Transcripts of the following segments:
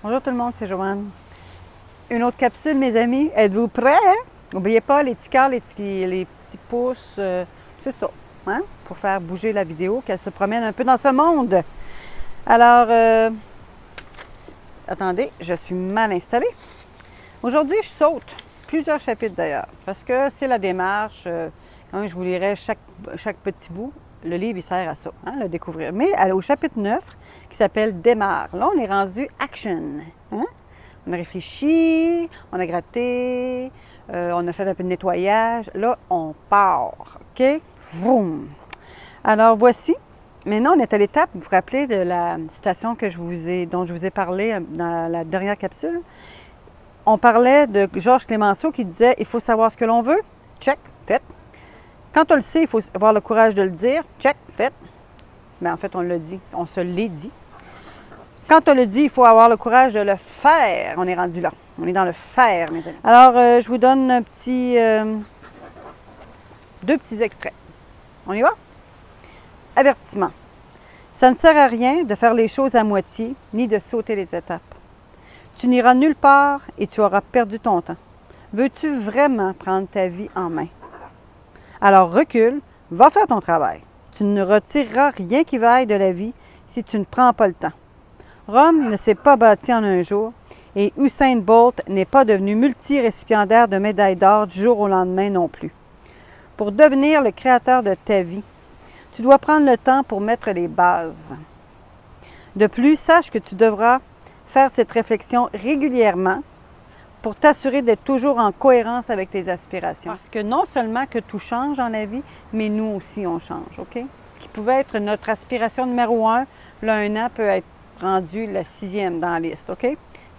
Bonjour tout le monde, c'est Joanne. Une autre capsule, mes amis. Êtes-vous prêts? N'oubliez pas les petits cœurs, les petits pouces, c'est ça, hein? Pour faire bouger la vidéo, qu'elle se promène un peu dans ce monde. Alors, attendez, je suis mal installée. Aujourd'hui, je saute plusieurs chapitres d'ailleurs, parce que c'est la démarche. Quand je vous lirai chaque petit bout. Le livre, il sert à ça, hein, le découvrir. Mais au chapitre 9, qui s'appelle « Démarre », là, on est rendu « Action hein? ». On a réfléchi, on a gratté, on a fait un peu de nettoyage. Là, on part, OK? Vroom! Alors, voici. Maintenant, on est à l'étape, vous vous rappelez de la citation dont je vous ai parlé dans la dernière capsule. On parlait de Georges Clemenceau qui disait « Il faut savoir ce que l'on veut. Check, fait. Quand on le sait, il faut avoir le courage de le dire. Check, fait. » Mais en fait, on l'a dit, on se l'est dit. Quand on le dit, il faut avoir le courage de le faire. On est rendu là. On est dans le faire, mes amis. Alors, je vous donne deux petits extraits. On y va? Avertissement. Ça ne sert à rien de faire les choses à moitié, ni de sauter les étapes. Tu n'iras nulle part et tu auras perdu ton temps. Veux-tu vraiment prendre ta vie en main? Alors recule, va faire ton travail. Tu ne retireras rien qui vaille de la vie si tu ne prends pas le temps. Rome ne s'est pas bâtie en un jour et Usain Bolt n'est pas devenu multi-récipiendaire de médailles d'or du jour au lendemain non plus. Pour devenir le créateur de ta vie, tu dois prendre le temps pour mettre les bases. De plus, sache que tu devras faire cette réflexion régulièrement pour t'assurer d'être toujours en cohérence avec tes aspirations. Parce que non seulement que tout change dans la vie, mais nous aussi on change, OK? Ce qui pouvait être notre aspiration numéro 1, là, un an peut être rendu la 6e dans la liste, OK?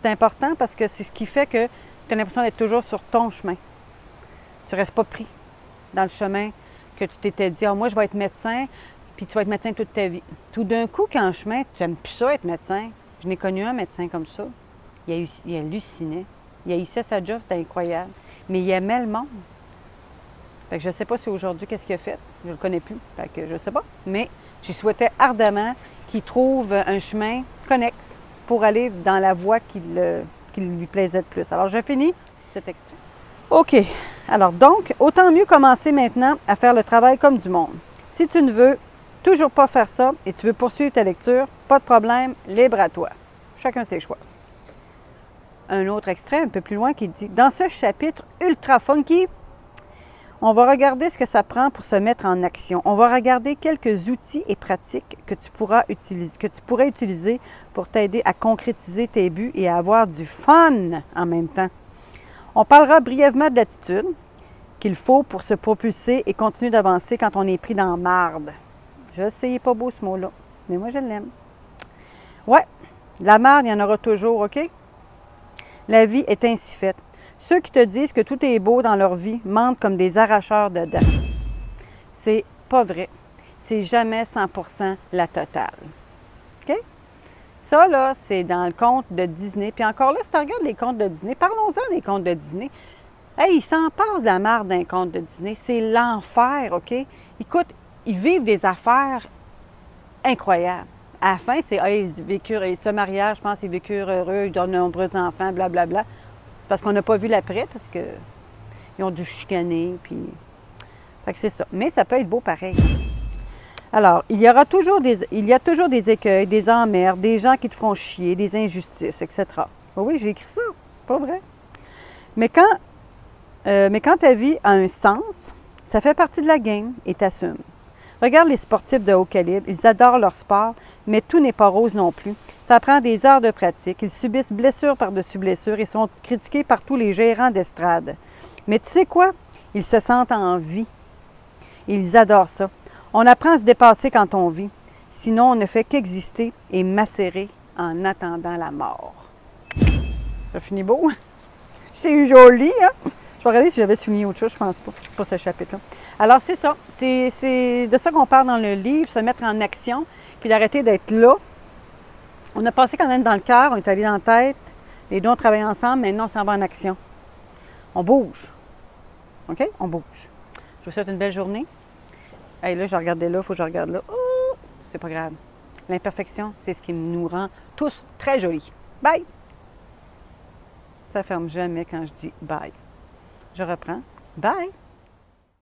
C'est important parce que c'est ce qui fait que tu as l'impression d'être toujours sur ton chemin. Tu ne restes pas pris dans le chemin que tu t'étais dit « Ah, moi, je vais être médecin, puis tu vas être médecin toute ta vie. » Tout d'un coup, quand en chemin, tu n'aimes plus ça, être médecin. Je n'ai connu un médecin comme ça. Il hallucinait. Il haïssait sa job, c'était incroyable. Mais il aimait le monde. Fait que je ne sais pas si aujourd'hui, qu'est-ce qu'il a fait. Je ne le connais plus. Fait que je ne sais pas. Mais j'y souhaitais ardemment qu'il trouve un chemin connexe pour aller dans la voie qui lui plaisait le plus. Alors, je finis cet extrait. OK. Alors, donc, autant mieux commencer maintenant à faire le travail comme du monde. Si tu ne veux toujours pas faire ça et tu veux poursuivre ta lecture, pas de problème, libre à toi. Chacun ses choix. Un autre extrait un peu plus loin qui dit « Dans ce chapitre ultra funky, on va regarder ce que ça prend pour se mettre en action. On va regarder quelques outils et pratiques que tu pourrais utiliser pour t'aider à concrétiser tes buts et à avoir du fun en même temps. On parlera brièvement d'attitude qu'il faut pour se propulser et continuer d'avancer quand on est pris dans la marde. » Je sais, il n'est pas beau ce mot-là, mais moi je l'aime. Ouais, la marde, il y en aura toujours, OK? La vie est ainsi faite. Ceux qui te disent que tout est beau dans leur vie mentent comme des arracheurs de dents. C'est pas vrai. C'est jamais 100% la totale. OK? Ça, là, c'est dans le conte de Disney. Puis encore là, si tu regardes les contes de Disney, parlons-en des contes de Disney. Hey, ils s'en passent de la marde d'un conte de Disney. C'est l'enfer, OK? Écoute, ils vivent des affaires incroyables. À la fin, c'est hey, ce mariage, je pense, ils vécurent heureux, ils ont de nombreux enfants, blablabla. C'est parce qu'on n'a pas vu l'après, parce qu'ils ont dû chicaner, puis... Fait que c'est ça. Mais ça peut être beau pareil. Alors, il y a toujours des écueils, des emmerdes, des gens qui te feront chier, des injustices, etc. Oui, j'ai écrit ça, pas vrai. Mais quand ta vie a un sens, ça fait partie de la game et t'assumes. Regarde les sportifs de haut calibre, ils adorent leur sport, mais tout n'est pas rose non plus. Ça prend des heures de pratique, ils subissent blessure par-dessus blessure et sont critiqués par tous les gérants d'estrade. Mais tu sais quoi? Ils se sentent en vie. Ils adorent ça. On apprend à se dépasser quand on vit. Sinon, on ne fait qu'exister et macérer en attendant la mort. Ça finit beau? C'est eu joli, hein? Je vais regarder si j'avais souligné autre chose, je pense pas, pour ce chapitre-là. Alors, c'est ça. C'est de ça qu'on parle dans le livre, se mettre en action, puis d'arrêter d'être là. On a passé quand même dans le cœur, on est allé dans la tête, les deux ont travaillé ensemble, maintenant on s'en va en action. On bouge. OK? On bouge. Je vous souhaite une belle journée. Hey, là, je regardais là, il faut que je regarde là. Oh, c'est pas grave. L'imperfection, c'est ce qui nous rend tous très jolis. Bye! Ça ne ferme jamais quand je dis bye. Je reprends. Bye!